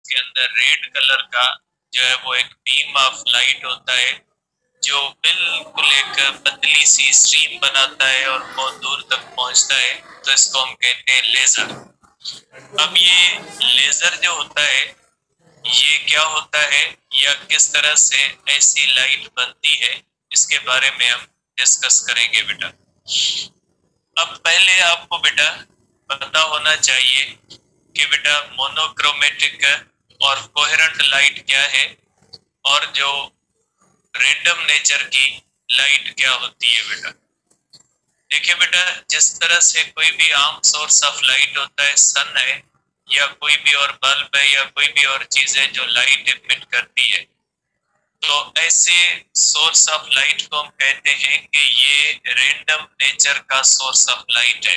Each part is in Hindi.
उसके अंदर रेड कलर का जो है वो एक बीम ऑफ लाइट होता है जो बिल्कुल एक पतली सी स्ट्रीम बनाता है और बहुत दूर तक पहुंचता है, तो इसको हम कहते हैं लेजर। अब ये लेजर जो होता है ये क्या होता है या किस तरह से ऐसी लाइट बनती है, इसके बारे में हम डिस्कस करेंगे बेटा। अब पहले आपको बेटा पता होना चाहिए कि बेटा मोनोक्रोमेटिक और कोहेरेंट लाइट क्या है और जो रैंडम नेचर की लाइट क्या होती है बेटा। देखिए बेटा, जिस तरह से कोई भी आम सोर्स ऑफ लाइट होता है, सन है या कोई भी और बल्ब है या कोई भी और चीज है जो लाइट इमिट करती है, तो ऐसे सोर्स ऑफ लाइट को हम कहते हैं कि ये रैंडम नेचर का सोर्स ऑफ लाइट है।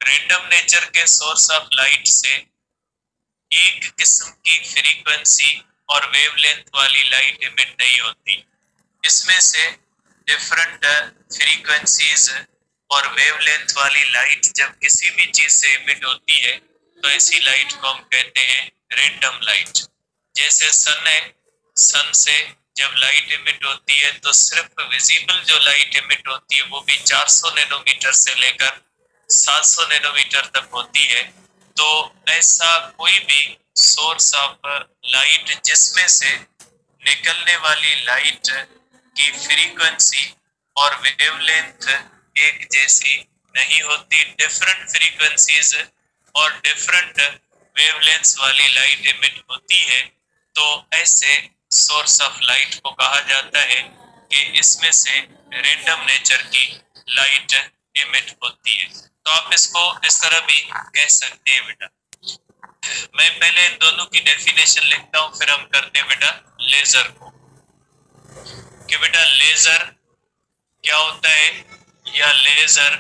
रैंडम नेचर के सोर्स ऑफ लाइट से एक किस्म की फ्रीक्वेंसी और वेवलेंथ वाली लाइट इमिट नहीं होती। इसमें से डिफरेंट फ्रीक्वेंसीज और वेवलेंथ वाली लाइट जब किसी भी चीज से इमिट होती है तो ऐसी लाइट को हम कहते हैं रैंडम लाइट। जैसे सन है, सन से जब लाइट इमिट होती है तो सिर्फ विजिबल जो लाइट इमिट होती है वो भी 400 नैनोमीटर से लेकर 700 नैनोमीटर तक होती है। तो ऐसा कोई भी सोर्स ऑफ लाइट जिसमें से निकलने वाली लाइट की फ्रीक्वेंसी और वेवलेंथ एक जैसी नहीं होती, डिफरेंट फ्रीक्वेंसीज और डिफरेंट वेवलेंथ्स वाली लाइट इमिट होती है, तो ऐसे सोर्स ऑफ लाइट को कहा जाता है कि इसमें से रैंडम नेचर की लाइट इमिट होती है। तो आप इसको इस तरह भी कह सकते हैं बेटा। मैं पहले इन दोनों की डेफिनेशन लिखता हूं, फिर हम करते हैं बेटा लेजर को, कि बेटा लेजर क्या होता है या लेजर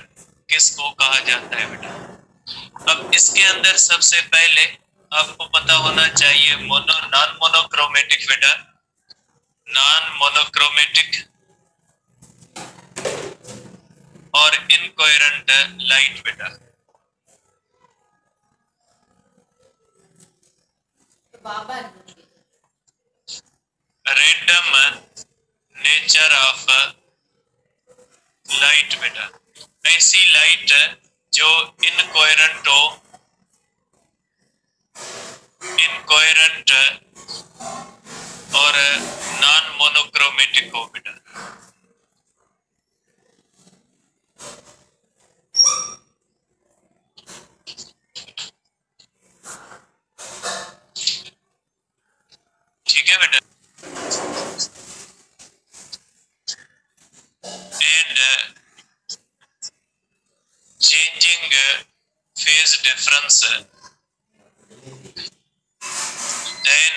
किसको कहा जाता है बेटा। अब इसके अंदर सबसे पहले आपको पता होना चाहिए नॉन मोनोक्रोमेटिक बेटा, नॉन मोनोक्रोमेटिक और इनकोहेरेंट लाइट बेटा। रैंडम नेचर ऑफ लाइट बेटा, ऐसी लाइट जो इनकोहेरेंट हो, इनकोहेरेंट और नॉन मोनोक्रोमेटिक हो बेटा। ठीक है बेटा। And changing phase difference, then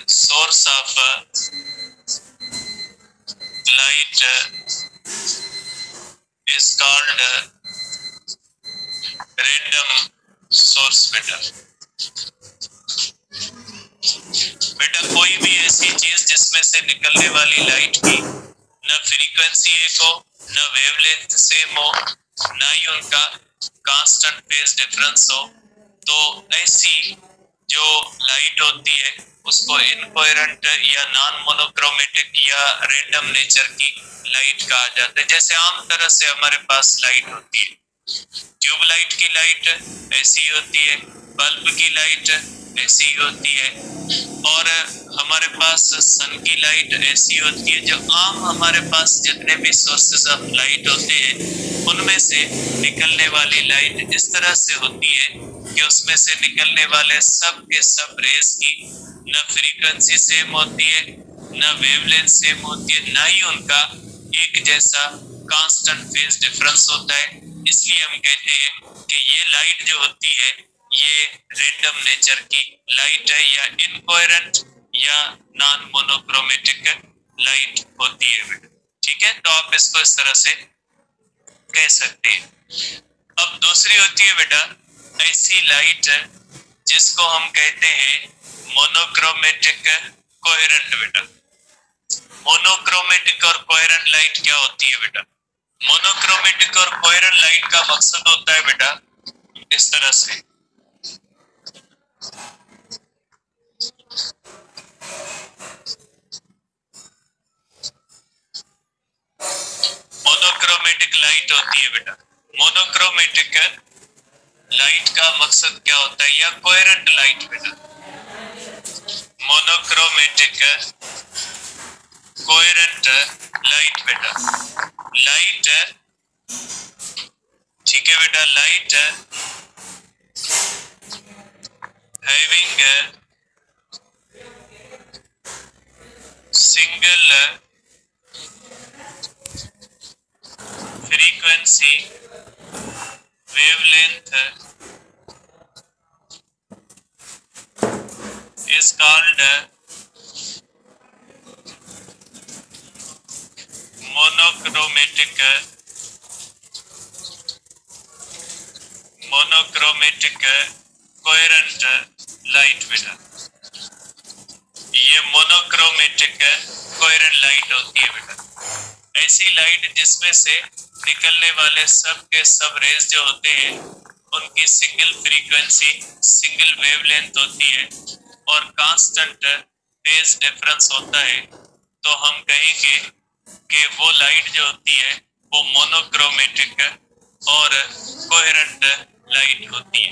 source of light is called random source बेटा। बेटा कोई भी ऐसी चीज जिसमें से निकलने वाली लाइट की न फ्रीक्वेंसी एक हो, न वेवलेंथ सेम हो, न ही उनका कांस्टेंट फेज डिफरेंस हो, तो ऐसी जो लाइट होती है उसको इनकोहेरेंट या नॉन मोनोक्रोमेटिक या रैंडम नेचर की लाइट कहा जाता है। जैसे आम तरह से हमारे पास लाइट होती है, ट्यूबलाइट की लाइट ऐसी होती है, बल्ब की लाइट ऐसी ही होती है, और हमारे पास सन की लाइट ऐसी होती है। जो आम हमारे पास जितने भी सोर्सेस ऑफ लाइट होते हैं उनमें से निकलने वाली लाइट इस तरह से होती है कि उसमें से निकलने वाले सब के सब रेस की न फ्रीक्वेंसी सेम होती है, न वेवलेंथ सेम होती है, न ही उनका एक जैसा कांस्टेंट फेज डिफरेंस होता है। इसलिए हम कहते हैं कि ये लाइट जो होती है ये रैंडम नेचर की लाइट है या इनकोहेरेंट या नॉन मोनोक्रोमेटिक लाइट होती है बेटा। ठीक है, तो आप इसको इस तरह से कह सकते हैं। अब दूसरी होती है बेटा ऐसी लाइट जिसको हम कहते हैं मोनोक्रोमेटिक कोहेरेंट बेटा। मोनोक्रोमेटिक और कोहेरेंट लाइट क्या होती है बेटा? मोनोक्रोमेटिक और कोहेरेंट लाइट का मकसद होता है बेटा इस तरह से होती है बेटा। मोनोक्रोमेटिक लाइट का मकसद क्या होता है, या कोहेरेंट लाइट बेटा। मोनोक्रोमेटिक कोहेरेंट लाइट बेटा। लाइट, ठीक है बेटा, light having single frequency wavelength is called monochromatic coherent light बेटा। ये मोनोक्रोमेटिक कोहेरेंट लाइट होती है बेटा। ऐसी लाइट जिसमें से निकलने वाले सब के सब रेज जो होते हैं उनकी सिंगल फ्रीक्वेंसी, सिंगल वेवलेंथ होती है और कांस्टेंट फेज डिफरेंस होता है, तो हम कहेंगे कि वो लाइट जो होती है वो मोनोक्रोमेटिक और कोहेरेंट लाइट होती है।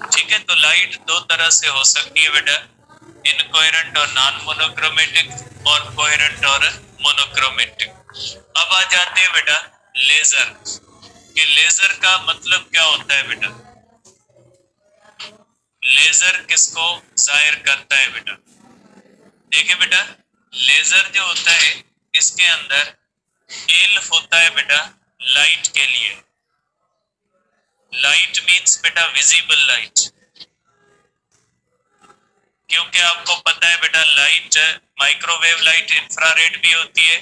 ठीक है, तो लाइट दो तरह से हो सकती है बेटा, इनकोहेरेंट और नॉन मोनोक्रोमेटिक, और कोहेरेंट और मोनोक्रोमेटिक। अब आ जाते हैं बेटा लेजर, कि लेजर का मतलब क्या होता है बेटा। लेजर किसको जाहिर करता है बेटा। देखिए बेटा, लेजर जो होता है इसके अंदर एल्फ होता है बेटा लाइट के लिए। लाइट मींस बेटा विजिबल लाइट, क्योंकि आपको पता है बेटा लाइट माइक्रोवेव लाइट, इंफ्रारेड भी होती है,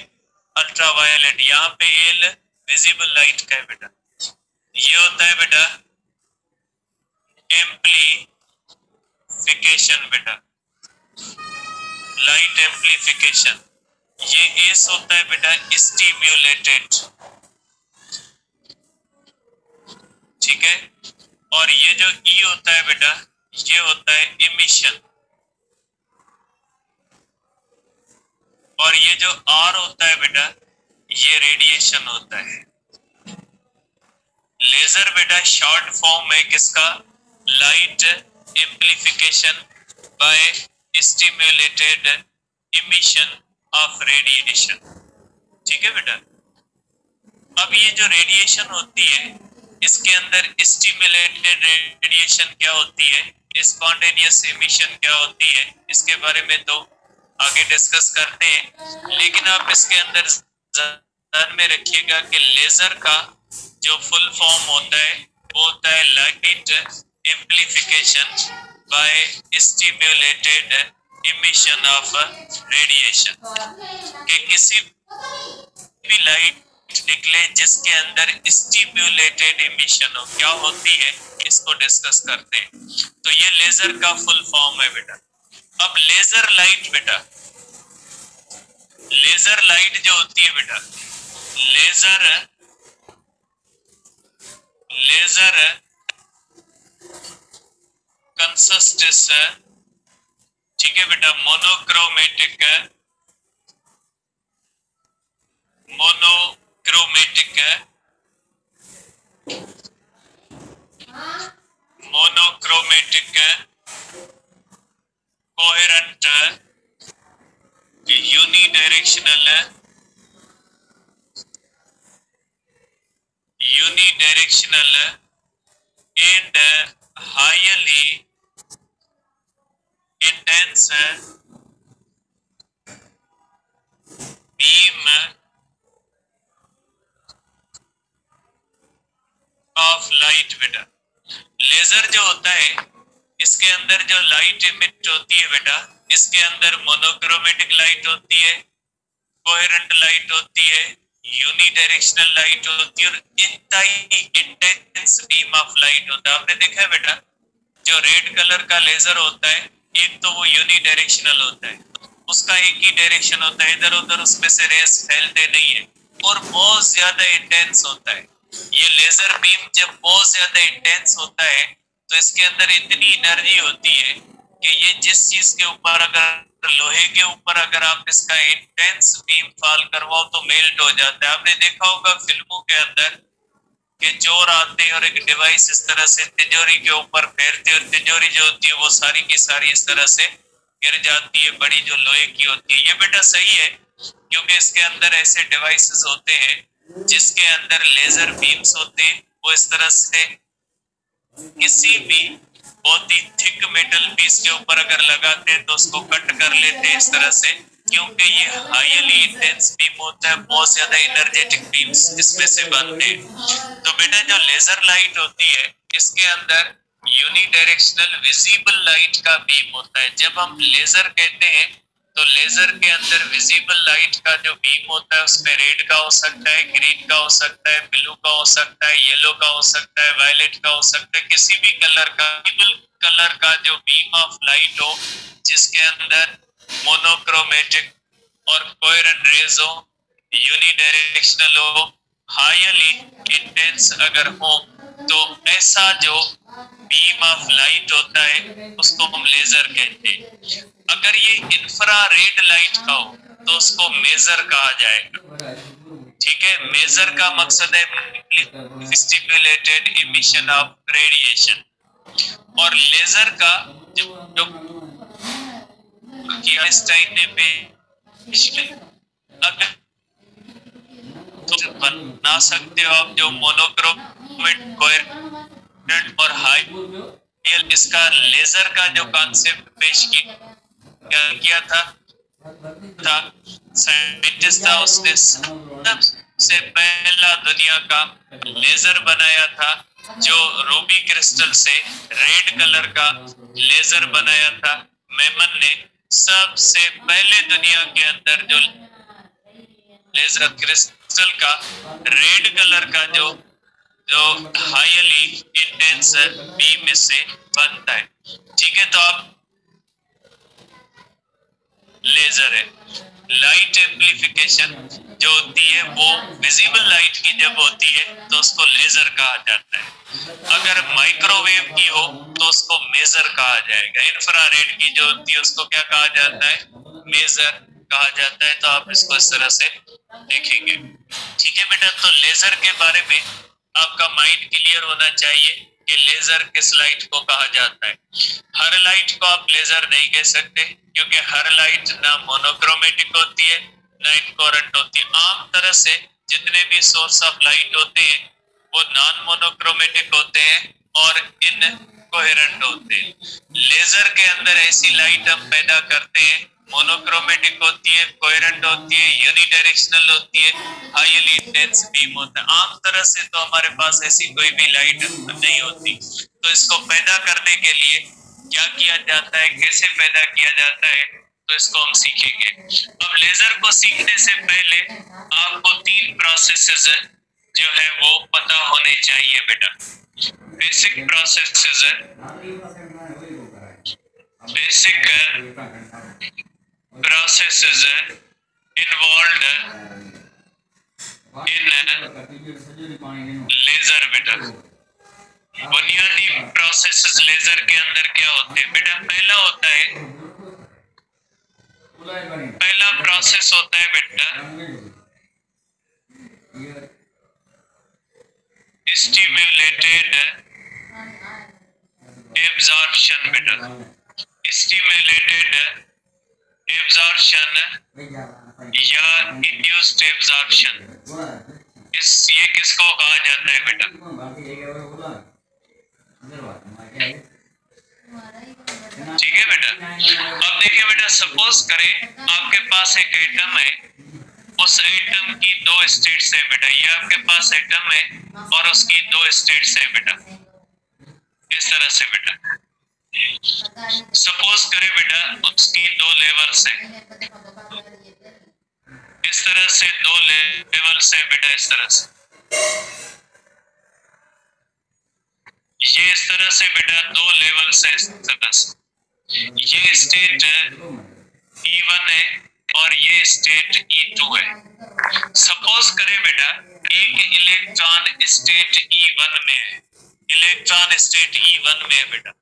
अल्ट्रावायलेट। यहाँ पे एल विजिबल लाइट का है बेटा। ये होता है बेटा एम्प्लीफिकेशन बेटा, लाइट एम्प्लीफिकेशन। ये एस होता है बेटा स्टिम्युलेटेड, ठीक है, और ये जो ई होता है बेटा ये होता है इमिशन, और ये जो आर होता है बेटा ये रेडिएशन होता है। लेजर बेटा शॉर्ट फॉर्म है किसका, light amplification by stimulated emission of radiation. ठीक है बेटा, अब ये जो रेडिएशन होती है इसके अंदर स्टिम्युलेटेड रेडिएशन क्या होती है, स्पॉन्टेनियस इमिशन क्या होती है, इसके बारे में तो आगे डिस्कस करते हैं, लेकिन आप इसके अंदर ध्यान में रखिएगा कि लेजर का जो फुल फॉर्म होता है वो होता है light amplification by stimulated emission of radiation. कि किसी भी लाइट निकले जिसके अंदर स्टिम्युलेटेड इमिशन हो, क्या होती है इसको डिस्कस करते हैं। तो ये लेजर का फुल फॉर्म है बेटा। अब लेजर लाइट बेटा, लेजर लाइट जो होती है बेटा, लेजर कंसिस्ट्स, ठीक है बेटा, monochromatic coherent unidirectional and highly intense beam of light बेटा। लेजर जो होता है इसके अंदर जो लाइट इमिट होती है बेटा, इसके अंदर मोनोक्रोमेटिक लाइट होती है, कोहेरेंट लाइट होती है, यूनिडायरेक्शनल लाइट होती है और इंताई इंटेंस बीम ऑफ लाइट होता है। आपने देखा है बेटा जो रेड कलर का लेजर होता है, एक तो वो यूनिडायरेक्शनल होता है, उसका एक ही डायरेक्शन होता है, इधर उधर उसमें से रेस फैलते नहीं है, और बहुत ज्यादा इंटेंस होता है। ये लेजर बीम जब बहुत ज्यादा इंटेंस होता है तो इसके अंदर इतनी एनर्जी होती है कि ये जिस चीज के ऊपर, अगर लोहे के ऊपर अगर आप इसका इंटेंस बीम फॉल करवाओ तो मेल्ट हो जाता है। आपने देखा होगा फिल्मों के अंदर के जोर आते हैं और एक डिवाइस इस तरह से तिजोरी के ऊपर फेरते हैं और तिजोरी जो होती है वो सारी की सारी इस तरह से गिर जाती है, बड़ी जो लोहे की होती है। ये बेटा सही है, क्योंकि इसके अंदर ऐसे डिवाइसेस होते हैं जिसके अंदर लेजर बीम्स होते हैं। वो इस तरह से किसी भी बहुत ही थिक मेटल पीस के ऊपर अगर लगाते हैं तो उसको कट कर लेते हैं इस तरह से, क्योंकि ये हाईली इंटेंस बीम होता है, बहुत ज्यादा एनर्जेटिक बीम्स इसमें से बनते हैं। तो बेटा जो लेजर लाइट होती है इसके अंदर यूनिडायरेक्शनल विजिबल लाइट का बीम होता है। जब हम लेजर कहते हैं तो लेजर के अंदर विजिबल लाइट का जो बीम होता है उसमें रेड का हो सकता है, ग्रीन का हो सकता है, ब्लू का हो सकता है, येलो का हो सकता है, वायलेट का हो सकता है, किसी भी कलर का, विजिबल कलर का जो बीम ऑफ लाइट हो जिसके अंदर मोनोक्रोमेटिक और कोहेरेंट रेज हो, यूनिडायरेक्शनल हो, हाईली इंटेंस अगर हो, तो ऐसा जो बीम ऑफ लाइट होता है उसको हम लेजर कहते हैं। अगर ये इंफ्रारेड लाइट का हो तो उसको मेजर कहा जाएगा। ठीक है, मेजर का मकसद है स्टिमुलेटेड इमिशन ऑफ रेडिएशन, और लेजर का जो आइंस्टाइन ने पेश किया, अगर तो बना सकते हो आप जो मोनोक्रोमेट, कोहेरेंट और हाई, इसका लेजर का जो कॉन्सेप्ट पेश किया था साइंटिस्ट था, उसने सबसे पहला दुनिया का लेजर बनाया था जो रूबी क्रिस्टल से रेड कलर का लेजर बनाया था। मेमन ने सबसे पहले दुनिया के अंदर जो लेजर क्रिस्टल का रेड कलर का जो हाईली इंटेंस बीम से बनता है। ठीक है, तो आप लेजर है। लाइट एम्प्लीफिकेशन जो होती है वो विजिबल लाइट की जब होती है तो उसको लेजर कहा जाता है। अगर माइक्रोवेव की हो तो उसको मेजर कहा जाएगा। इंफ्रारेड की जो होती है उसको क्या कहा जाता है? मेजर कहा जाता है। तो आप इसको इस तरह से देखेंगे। ठीक है बेटा, तो लेजर के बारे में आपका माइंड क्लियर होना चाहिए कि लेजर किस लाइट को कहा जाता है। हर लाइट को आप लेजर नहीं कह सकते, क्योंकि हर लाइट ना मोनोक्रोमेटिक होती है ना इनकोरेंट होती है। आम तरह से जितने भी सोर्स ऑफ लाइट होते हैं वो नॉन मोनोक्रोमेटिक होते हैं और इनकोहेरेंट होते हैं। लेजर के अंदर ऐसी लाइट हम पैदा करते हैं, मोनोक्रोमेटिक होती है, कोहेरेंट होती है, यूनिडायरेक्शनल होती है, हाईली इंटेंस बीम होता है। आम तरह से तो हमारे पास ऐसी कोई भी लाइट नहीं होती। तो इसको पैदा करने के लिए क्या किया जाता है, कैसे पैदा किया जाता है, तो इसको हम सीखेंगे। अब लेजर को सीखने से पहले आपको 3 प्रोसेसेस जो है वो पता होने चाहिए बेटा। Basic processes involved in laser बेटा। बुनियादी प्रोसेसेस लेजर के अंदर क्या होते हैं बेटा? पहला प्रोसेस होता है बेटा स्टिम्युलेटेड एब्जॉर्प्शन बेटा। स्टिम्युलेटेड एब्जॉर्प्शन या इंड्यूस्ड एब्जॉर्प्शन, ये किसको कहा जाता है बेटा? ठीक है बेटा। अब देखिए बेटा, सपोज करें आपके पास एक एटम है, उस एटम की 2 स्टेट्स है बेटा। ये आपके पास एटम है और उसकी 2 स्टेट्स है बेटा, इस तरह से बेटा। सपोज करें बेटा उसकी 2 लेवल्स है, इस तरह से 2 लेवल्स है बेटा, इस तरह से, ये इस तरह से बेटा 2 लेवल्स है, इस तरह से। ये स्टेट E1 है और ये स्टेट E2 है। सपोज करें बेटा एक इलेक्ट्रॉन स्टेट E1 में है, इलेक्ट्रॉन स्टेट E1 में है बेटा।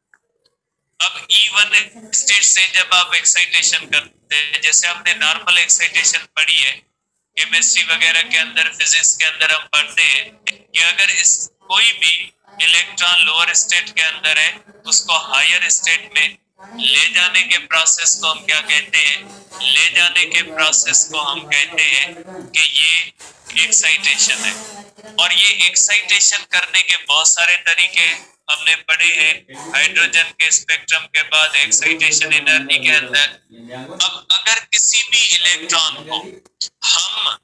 अब E1 स्टेट से जब आप एक्साइटेशन करते हैं, जैसे आपने नॉर्मल एक्साइटेशन पढ़ी है केमिस्ट्री वगैरह के अंदर, फिजिक्स के अंदर हम पढ़ते हैं कि अगर इस कोई भी इलेक्ट्रॉन लोअर स्टेट के अंदर है, उसको हायर स्टेट में ले जाने के प्रोसेस को हम क्या कहते हैं? ले जाने के प्रोसेस को हम कहते हैं कि ये एक्साइटेशन है। और ये एक्साइटेशन करने के बहुत सारे तरीके हमने पढ़े हैं हाइड्रोजन के स्पेक्ट्रम के बाद एक्साइटेशन एनर्जी के अंदर। अब अगर किसी भी इलेक्ट्रॉन को हम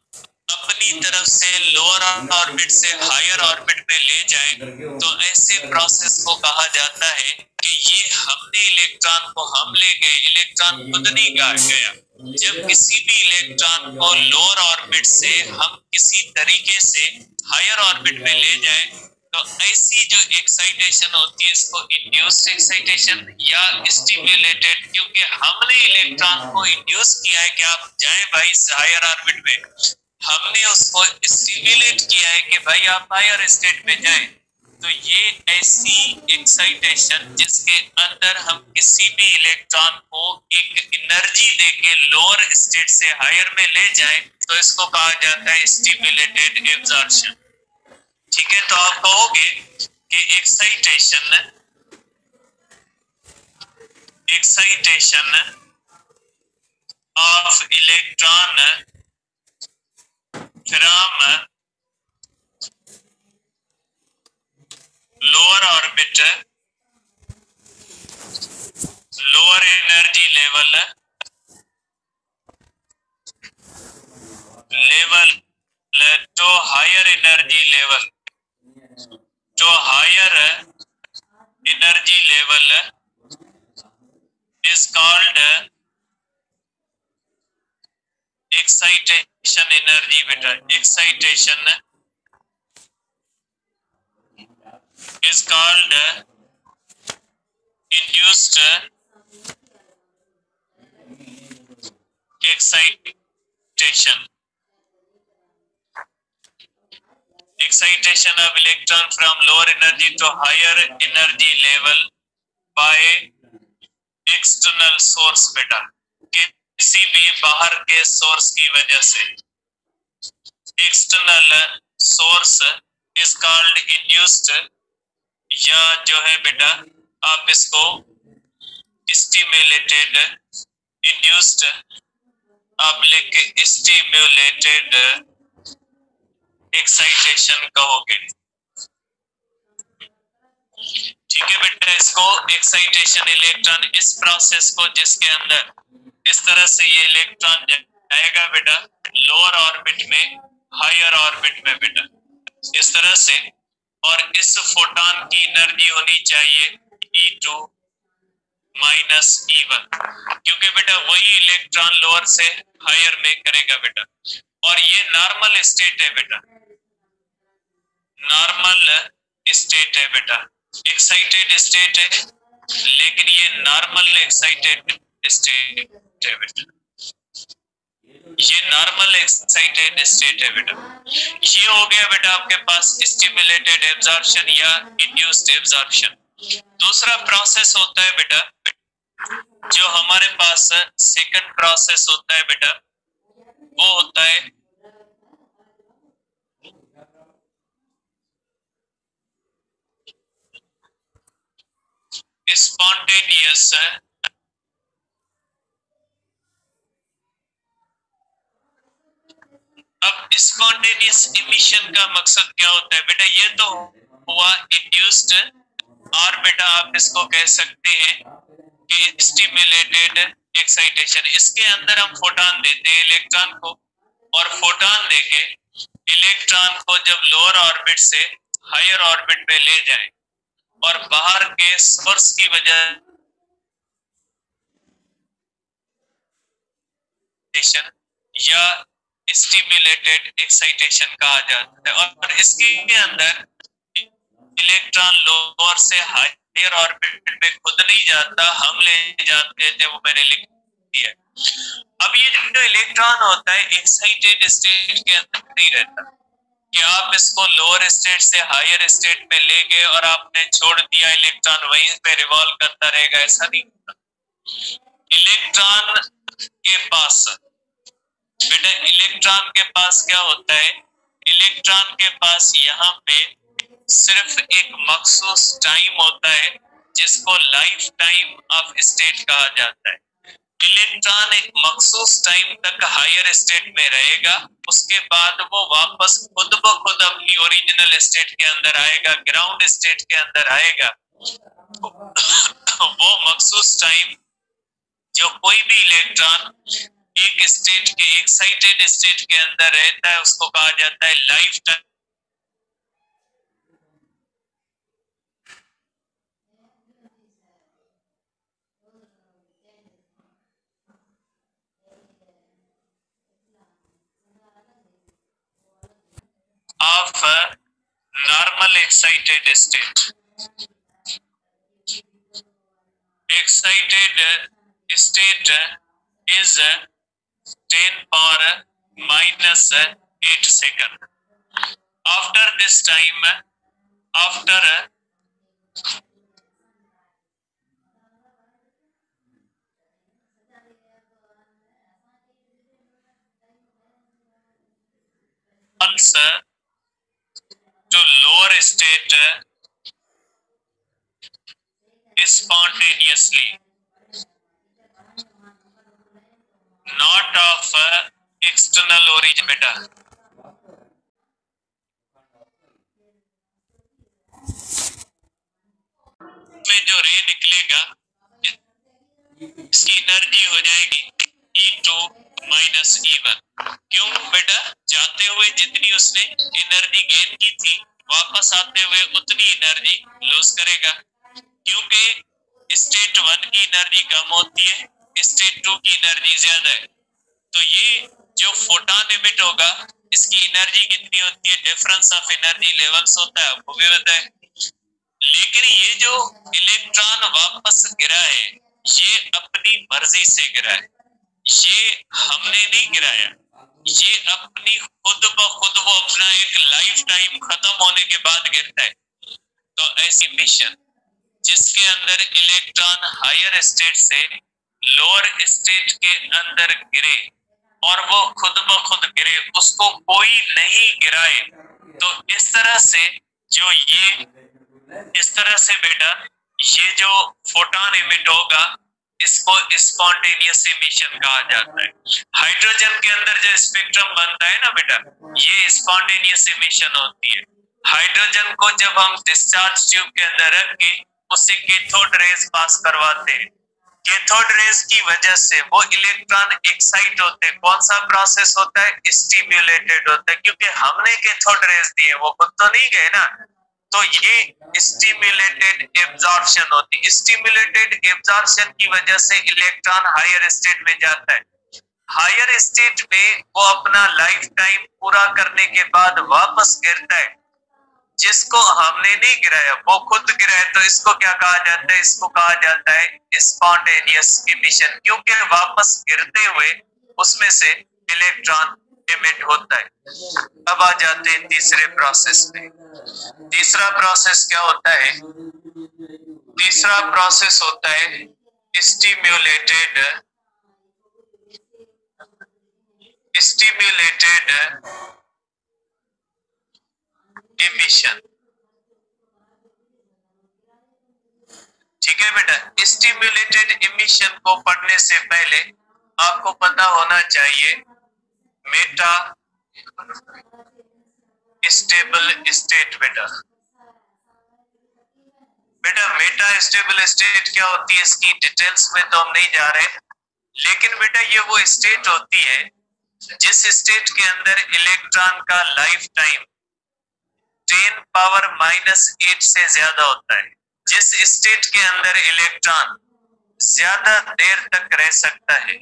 अपनी तरफ से लोअर ऑर्बिट से हायर ऑर्बिट में ले जाएं, तो ऐसे प्रोसेस को कहा जाता है कि ये हमने इलेक्ट्रॉन को हम ले गए, इलेक्ट्रॉन खुद नहीं गया। जब किसी भी इलेक्ट्रॉन को लोअर ऑर्बिट से हम किसी तरीके से हायर ऑर्बिट में ले जाएं, तो ऐसी जो एक्साइटेशन होती है इसको इंड्यूस्ड एक्साइटेशन या स्टिम्युलेटेड, क्योंकि हमने इलेक्ट्रॉन को इंड्यूस किया है कि आप जाएं भाई हायर ऑर्बिट में, हमने उसको स्टिम्युलेट किया है कि भाई आप हायर स्टेट में जाएं। तो ये ऐसी एक्साइटेशन जिसके अंदर हम किसी भी इलेक्ट्रॉन को एक एनर्जी देके लोअर स्टेट से हायर में ले जाएं, तो इसको कहा जाता है स्टिम्युलेटेड एब्जॉर्प्शन। ठीक है, तो आप कहोगे कि excitation of electron from lower orbit, lower energy level to higher energy level, to higher energy level is called excitation energy. बेटा excitation is called induced excitation. Excitation of electron from lower energy to higher energy level by external source। बेटा किसी भी बाहर के सोर्स की वजह से, external source is called induced, या जो है बेटा आप इसको स्टिम्युलेटेड, इंड्यूस्ड आप लिख के स्टिम्युलेटेड एक्साइटेशन कहोगे। ठीक है बेटा, इसको एक्साइटेशन इलेक्ट्रॉन इस प्रोसेस को जिसके अंदर इस तरह से ये इलेक्ट्रॉन जाएगा बेटा लोअर ऑर्बिट में हायर ऑर्बिट में बेटा इस तरह से, और इस फोटॉन की एनर्जी होनी चाहिए E2 माइनस E1, क्योंकि बेटा वही इलेक्ट्रॉन लोअर से हायर में करेगा बेटा। और ये नॉर्मल स्टेट है बेटा, नॉर्मल स्टेट है बेटा, एक्साइटेड स्टेट है लेकिन ये नॉर्मल एक्साइटेड स्टेट है बेटा, ये नॉर्मल एक्साइटेड स्टेट है बेटा। ये हो गया बेटा आपके पास स्टिम्युलेटेड एब्जॉर्प्शन या इंड्यूस्ड एब्जॉर्प्शन। दूसरा प्रोसेस होता है बेटा जो हमारे पास सेकंड प्रोसेस होता है बेटा, वो होता है स्पॉन्टेनियस अब स्पॉन्टेनियस इमिशन का मकसद क्या होता है बेटा? ये तो हुआ इंड्यूस्ड, और बेटा आप इसको कह सकते हैं कि स्टिम्युलेटेड एक्साइटेशन। इसके अंदर हम फोटॉन देते हैं इलेक्ट्रॉन को, और फोटॉन देके इलेक्ट्रॉन को जब लोअर ऑर्बिट से हायर ऑर्बिट में ले जाएं और बाहर के सोर्स की वजह या स्टिम्युलेटेड एक्साइटेशन कहा जाता है। और इसके अंदर इलेक्ट्रॉन लोअर से हायर ऑर्बिट में खुद नहीं जाता, हम ले जाते हैं, वो मैंने लिख दिया। अब ये जो इलेक्ट्रॉन होता है एक्साइटेड स्टेट के अंदर नहीं रहता कि आप इसको लोअर स्टेट से हायर स्टेट में ले गए और आपने छोड़ दिया, इलेक्ट्रॉन वहीं पे रिवॉल्व करता रहेगा, ऐसा नहीं होता। इलेक्ट्रॉन के पास बेटा, इलेक्ट्रॉन के पास क्या होता है? इलेक्ट्रॉन के पास यहाँ पे सिर्फ एक मखसूस टाइम होता है जिसको लाइफ टाइम ऑफ स्टेट कहा जाता है। इलेक्ट्रॉन एक मखसूस टाइम तक हायर स्टेट में रहेगा, उसके बाद वो वापस खुद ब खुद अपनी ओरिजिनल स्टेट के अंदर आएगा, ग्राउंड स्टेट के अंदर आएगा। वो मखसूस टाइम जो कोई भी इलेक्ट्रॉन एक स्टेट के एक्साइटेड स्टेट के अंदर रहता है उसको कहा जाता है life time. Of a normal excited state. Excited state is 10 power minus 8 second. After this time, after pulse to lower state spontaneously, not of external origin. बेटा में जो रे निकलेगा इसकी एनर्जी हो जाएगी E2 माइनस E1। क्यों बेटा? जाते हुए जितनी उसने एनर्जी गेन की थी वापस आते हुए उतनी एनर्जी लूज करेगा, क्योंकि स्टेट 1 की एनर्जी कम होती है, स्टेट 2 की एनर्जी ज्यादा है। तो ये जो फोटॉन इमिट होगा इसकी एनर्जी कितनी होती है? डिफरेंस ऑफ एनर्जी लेवल्स होता है, आपको भी पता है। लेकिन ये जो इलेक्ट्रॉन वापस गिरा है ये अपनी मर्जी से गिरा है, ये हमने नहीं गिराया, ये अपनी खुद ब खुद वो अपना एक लाइफ टाइम खत्म होने के बाद गिरता है। तो ऐसी मिशन जिसके अंदर इलेक्ट्रॉन हायर स्टेट से लोअर स्टेट के अंदर गिरे और वो खुद ब खुद गिरे, उसको कोई नहीं गिराए, तो इस तरह से जो ये इस तरह से बेटा ये जो फोटॉन इमिट होगा इसको स्पॉन्टेनियस इमिशन कहा जाता है। हाइड्रोजन के अंदर जो स्पेक्ट्रम बनता है ना बेटा, ये स्पॉन्टेनियस इमिशन होती है। हाइड्रोजन को जब हम डिस्चार्ज ट्यूब के अंदर रख के उससे कैथोड रेज पास करवाते हैं, कैथोड रेज की वजह से वो इलेक्ट्रॉन एक्साइट होते हैं। कौन सा प्रोसेस होता है? स्टिम्युलेटेड होता है, क्योंकि हमने कैथोड रेज दिए, वो खुद तो नहीं गए ना। तो ये स्टिम्युलेटेड एब्जॉर्प्शन होती है। स्टिम्युलेटेड एब्जॉर्प्शन की वजह से इलेक्ट्रॉन हायर स्टेट में जाता है। हायर स्टेट में वो अपना लाइफ टाइम पूरा करने के बाद वापस गिरता है। जिसको हमने नहीं गिराया वो खुद गिरा है, तो इसको क्या कहा जाता है? इसको कहा जाता है स्पॉन्टेनियस इमिशन, क्योंकि वापस गिरते हुए उसमें से इलेक्ट्रॉन इमिट होता है। अब आ जाते हैं तीसरे प्रोसेस में। तीसरा प्रोसेस क्या होता है? तीसरा प्रोसेस होता है स्टिम्युलेटेड इमिशन। ठीक है बेटा, स्टिम्युलेटेड इमिशन को पढ़ने से पहले आपको पता होना चाहिए मेटा स्टेबल स्टेट। बेटा मेटा स्टेबल स्टेट क्या होती है इसकी डिटेल्स में तो हम नहीं जा रहे, लेकिन बेटा ये वो स्टेट होती है जिस स्टेट के अंदर इलेक्ट्रॉन का लाइफ टाइम 10 पावर -8 से ज्यादा होता है। जिस स्टेट के अंदर इलेक्ट्रॉन ज्यादा देर तक रह सकता है,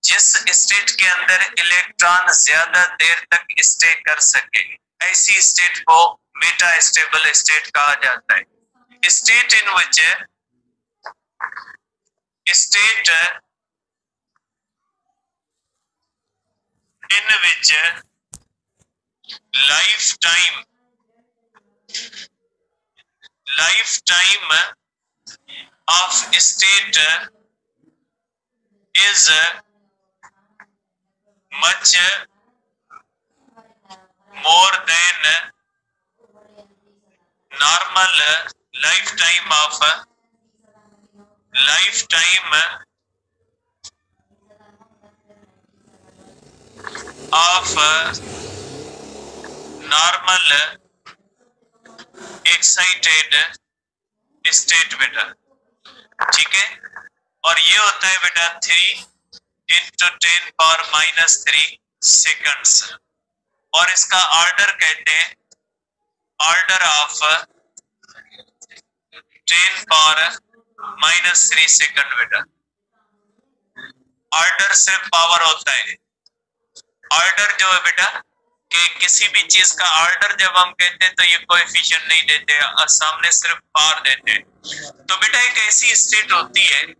जिस स्टेट के अंदर इलेक्ट्रॉन ज्यादा देर तक स्टे कर सके, ऐसी स्टेट को मेटा स्टेबल स्टेट कहा जाता है। State in which lifetime of state is much more than normal lifetime of normal excited state बेटा, ठीक है। और ये होता है बेटा 3 × 10⁻³ सेकंड्स, और इसका ऑर्डर कहते हैं ऑर्डर ऑफ 10⁻³ सेकंड बेटा। ऑर्डर सिर्फ पावर होता है, ऑर्डर जो है बेटा कि किसी भी चीज का ऑर्डर जब हम कहते हैं तो ये कोएफिशिएंट नहीं देते और सामने सिर्फ पावर देते हैं। तो बेटा एक ऐसी स्टेट होती है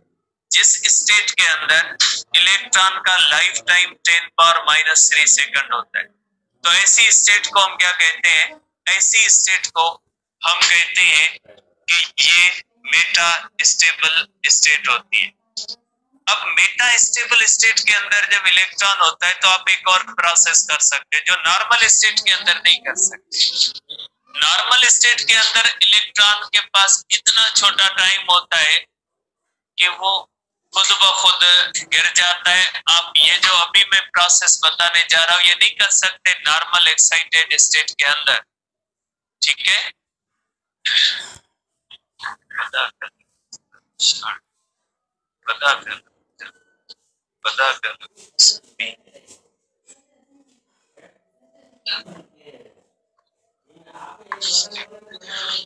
जिस स्टेट के अंदर इलेक्ट्रॉन का लाइफ टाइम 10⁻³ सेकंड होता है। तो ऐसी स्टेट को हम क्या कहते हैं? ऐसी स्टेट को हम कहते हैं कि ये मेटा स्टेबल स्टेट होती है। अब मेटा स्टेबल स्टेट के अंदर जब इलेक्ट्रॉन होता है तो आप एक और प्रोसेस कर सकते हैं जो नॉर्मल स्टेट के अंदर नहीं कर सकते। नॉर्मल स्टेट के अंदर इलेक्ट्रॉन के पास इतना छोटा टाइम होता है कि वो खुद ब खुद गिर जाता है। आप ये जो अभी मैं प्रोसेस बताने जा रहा हूं ये नहीं कर सकते नॉर्मल एक्साइटेड स्टेट के अंदर, ठीक है।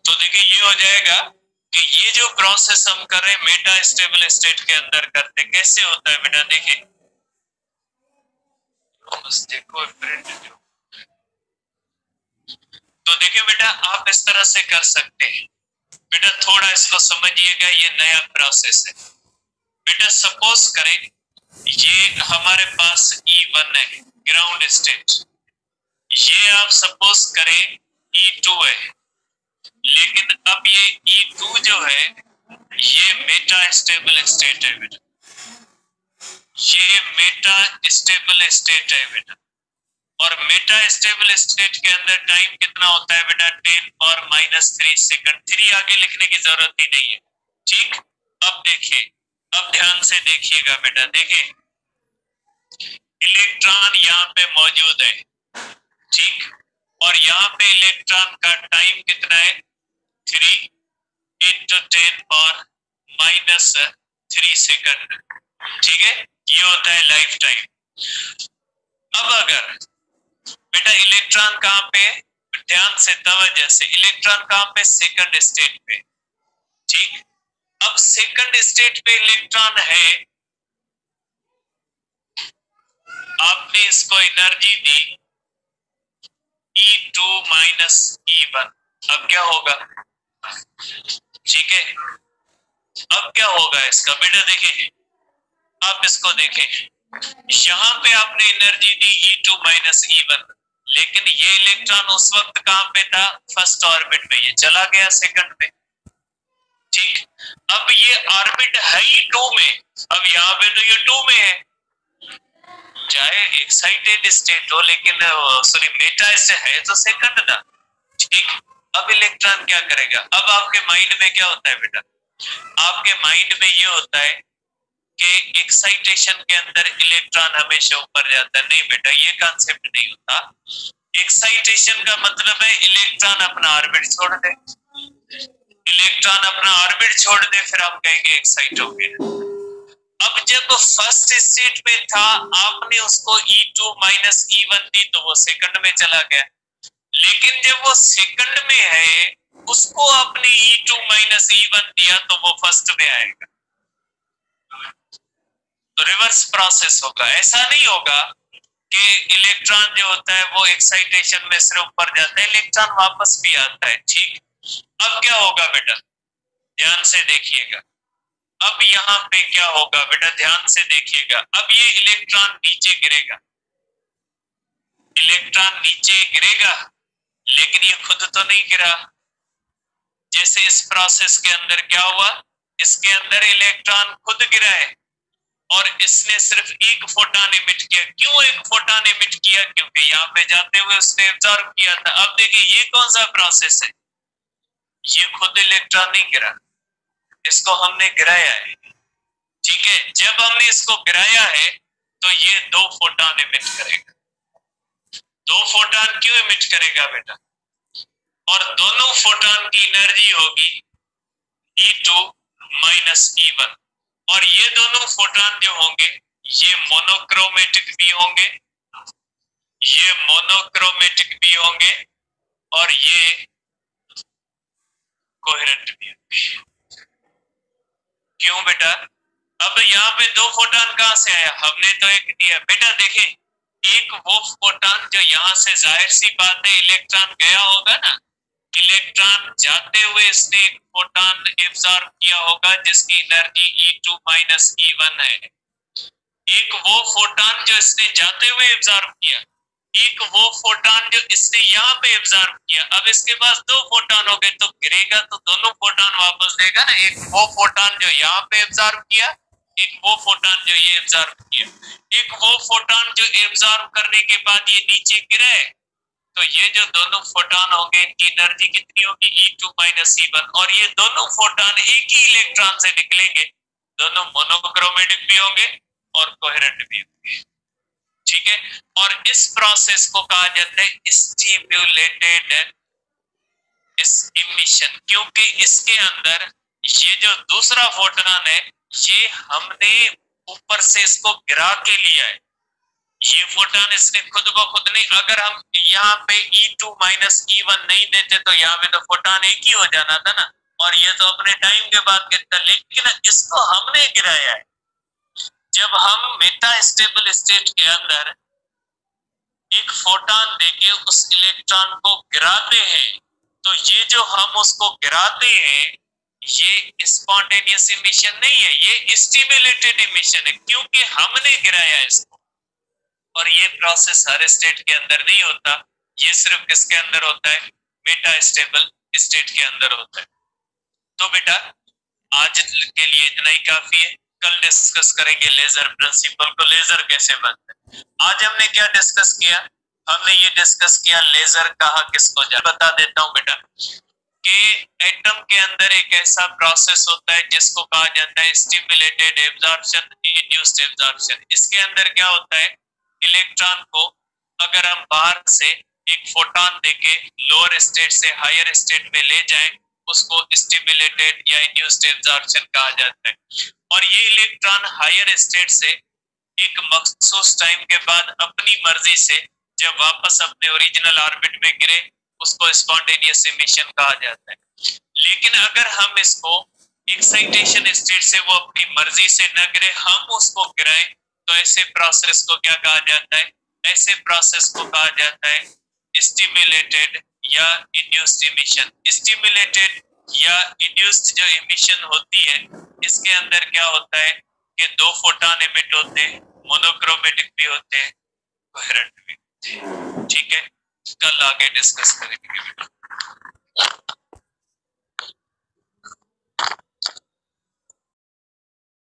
तो देखिए ये हो जाएगा कि ये जो प्रोसेस हम कर रहे हैं मेटा स्टेबल स्टेट के अंदर करते कैसे होता है बेटा, देखिए देखो प्रिंट जो, तो देखिए बेटा आप इस तरह से कर सकते हैं। बेटा थोड़ा इसको समझिएगा, ये नया प्रोसेस है। बेटा सपोज करें ये हमारे पास E1 है ग्राउंड स्टेट, ये आप सपोज करें E2 है, लेकिन अब ये E2 जो है ये मेटा स्टेबल स्टेट है बेटा, ये मेटा स्टेबल स्टेट है बेटा। और मेटा स्टेबल स्टेट के अंदर टाइम कितना होता है बेटा 10⁻³ सेकंड। 3 आगे लिखने की जरूरत ही नहीं है, ठीक। अब देखिए, अब ध्यान से देखिएगा बेटा, देखिए इलेक्ट्रॉन यहाँ पे मौजूद है, ठीक, और यहाँ पे इलेक्ट्रॉन का टाइम कितना है 3 × 10⁻³ सेकंड, ठीक है। ये होता है लाइफ टाइम। अब अगर बेटा इलेक्ट्रॉन कहाँ पे, ध्यान से तवज्जो से, इलेक्ट्रॉन कहाँ पे सेकंड स्टेट पे, ठीक। अब सेकंड स्टेट पे इलेक्ट्रॉन है, आपने इसको एनर्जी दी E2 - E1। अब क्या होगा, ठीक है। अब क्या होगा इसका बेटा, देखें आप इसको देखें, यहां पे आपने एनर्जी दी E2 - E1, लेकिन ये इलेक्ट्रॉन उस वक्त कहां पे था, फर्स्ट ऑर्बिट में, ये चला गया सेकंड में, ठीक। अब ये ऑर्बिट है ही 2 में, अब यहाँ पे तो ये 2 में है, चाहे एक्साइटेड स्टेट हो, लेकिन सॉरी मेटा स्टेट है तो सेकंड ना, ठीक। अब इलेक्ट्रॉन क्या करेगा, अब आपके माइंड में क्या होता है बेटा, आपके माइंड में ये होता है कि एक्साइटेशन के अंदर इलेक्ट्रॉन हमेशा ऊपर जाता है। नहीं बेटा ये कॉन्सेप्ट नहीं होता। एक्साइटेशन का मतलब है इलेक्ट्रॉन अपना ऑर्बिट छोड़ दे, इलेक्ट्रॉन अपना ऑर्बिट छोड़ दे फिर आप कहेंगे एक्साइट हो गया। अब जब फर्स्ट स्टेट में था आपने उसको E2 - E1 दी तो वो सेकंड में चला गया, लेकिन जब वो सेकंड में है उसको आपने E2 - E1 दिया तो वो फर्स्ट में आएगा। तो रिवर्स प्रोसेस होगा, ऐसा नहीं होगा कि इलेक्ट्रॉन जो होता है वो एक्साइटेशन में सिर्फ ऊपर जाता है, इलेक्ट्रॉन वापस भी आता है, ठीक। अब क्या होगा बेटा, ध्यान से देखिएगा, अब यहाँ पे क्या होगा बेटा, ध्यान से देखिएगा। अब ये इलेक्ट्रॉन नीचे गिरेगा, इलेक्ट्रॉन नीचे गिरेगा, लेकिन ये खुद तो नहीं गिरा। जैसे इस प्रोसेस के अंदर क्या हुआ, इसके अंदर इलेक्ट्रॉन खुद गिरा है और इसने सिर्फ एक फोटॉन इमिट किया। क्यों एक फोटॉन इमिट किया? क्योंकि यहाँ पे जाते हुए उसने एब्जॉर्ब किया था। अब देखिए ये कौन सा प्रोसेस है, ये खुद इलेक्ट्रॉन नहीं गिरा, इसको हमने गिराया है। ठीक है, जब हमने इसको गिराया है तो ये 2 फोटॉन इमिट करेगा। 2 फोटॉन क्यों इमिट करेगा बेटा? और दोनों फोटॉन की एनर्जी होगी E2 माइनस E1। और ये दोनों फोटॉन जो होंगे ये मोनोक्रोमेटिक भी होंगे, ये मोनोक्रोमेटिक भी होंगे और ये कोहेरेंट भी होंगे। क्यों बेटा? अब यहाँ पे 2 फोटॉन कहां से आया? हमने तो एक दिया बेटा। देखें, एक वो फोटॉन जो यहाँ से, जाहिर सी बात है इलेक्ट्रॉन गया होगा ना, इलेक्ट्रॉन जाते हुए इसने एक फोटॉन एब्जॉर्ब किया होगा जिसकी एनर्जी E2 माइनस E1 है। एक वो फोटॉन जो इसने जाते हुए एब्जॉर्ब किया, एक वो फोटॉन जो इसने यहाँ पे एब्जॉर्ब किया। अब इसके पास 2 फोटॉन हो गए तो गिरेगा तो दोनों फोटॉन वापस देगा ना। एक वो फोटॉन जो यहाँ पे एब्जॉर्ब किया, एक वो फोटॉन जो ये एब्जॉर्ब किया। एक वो फोटॉन जो एब्जॉर्ब करने के बाद ये नीचे गिरा है, तो ये जो दोनों फोटॉन होंगे इनकी एनर्जी कितनी होगी? E2 minus E1। और ये दोनों फोटॉन एक ही इलेक्ट्रॉन से निकलेंगे, दोनों मोनोक्रोमेटिक भी होंगे और कोहेरेंट भी होंगे। ठीक है, और इस प्रोसेस को कहा जाता है स्टिम्युलेटेड इमिशन, क्योंकि इसके अंदर ये जो दूसरा फोटॉन है ये हमने ऊपर से इसको गिरा के लिया है। ये फोटॉन इसने खुद ब खुद नहीं, अगर हम यहाँ पे E2 माइनस E1 नहीं देते तो यहाँ पे तो फोटॉन एक ही हो जाना था ना, और ये तो अपने टाइम के बाद गिरता। लेकिन इसको हमने गिराया है। जब हम मेटा स्टेबल स्टेट के अंदर एक फोटॉन देके उस इलेक्ट्रॉन को गिराते हैं, तो ये जो हम उसको गिराते हैं ये स्पॉन्टेनियस इमिशन नहीं है, ये स्टिम्युलेटेड इमिशन है, क्योंकि हमने गिराया इसको। और ये प्रोसेस हर स्टेट के अंदर नहीं होता, ये सिर्फ किसके अंदर होता है? मेटा स्टेबल स्टेट के अंदर होता है। तो बेटा आज के लिए इतना ही काफी है। कल डिस्कस करेंगे लेजर प्रिंसिपल को, लेजर कैसे बनता है। आज हमने क्या डिस्कस किया? हमने ये डिस्कस किया लेजर कहा किसको जा। बता देता हूं बेटा कि एटम के अंदर एक ऐसा प्रोसेस होता है जिसको कहा जाता है स्टिम्युलेटेड एब्जॉर्प्शन, इंड्यूस्ड एब्जॉर्प्शन। इसके अंदर क्या होता है? इलेक्ट्रॉन को अगर हम बाहर से एक फोटॉन देके लोअर स्टेट से हायर स्टेट में ले जाएं, उसको स्टिम्युलेटेड या इंड्यूस्ड एब्जॉर्प्शन कहा जाता है। और ये इलेक्ट्रॉन हायर स्टेट से एक मखसूस टाइम के बाद अपनी मर्जी से जब वापस अपने ओरिजिनल ऑर्बिट में गिरे, उसको स्पॉन्टेनियस इमिशन कहा जाता है। लेकिन अगर हम इसको एक्साइटेशन स्टेट से वो अपनी मर्जी से न गिरे, हम उसको गिराएं, तो ऐसे प्रोसेस को क्या कहा जाता है? ऐसे प्रोसेस को कहा जाता है स्टिम्युलेटेड या इंड्यूस्ड इमिशन। स्टिम्युलेटेड या इंड्यूस्ड जो इमिशन होती है, इसके अंदर क्या होता है कि 2 फोटॉन इमिट होते हैं, मोनोक्रोमेटिक भी होते हैं, कोहेरेंट भी होते हैं। ठीक है, कल आगे डिस्कस करेंगे।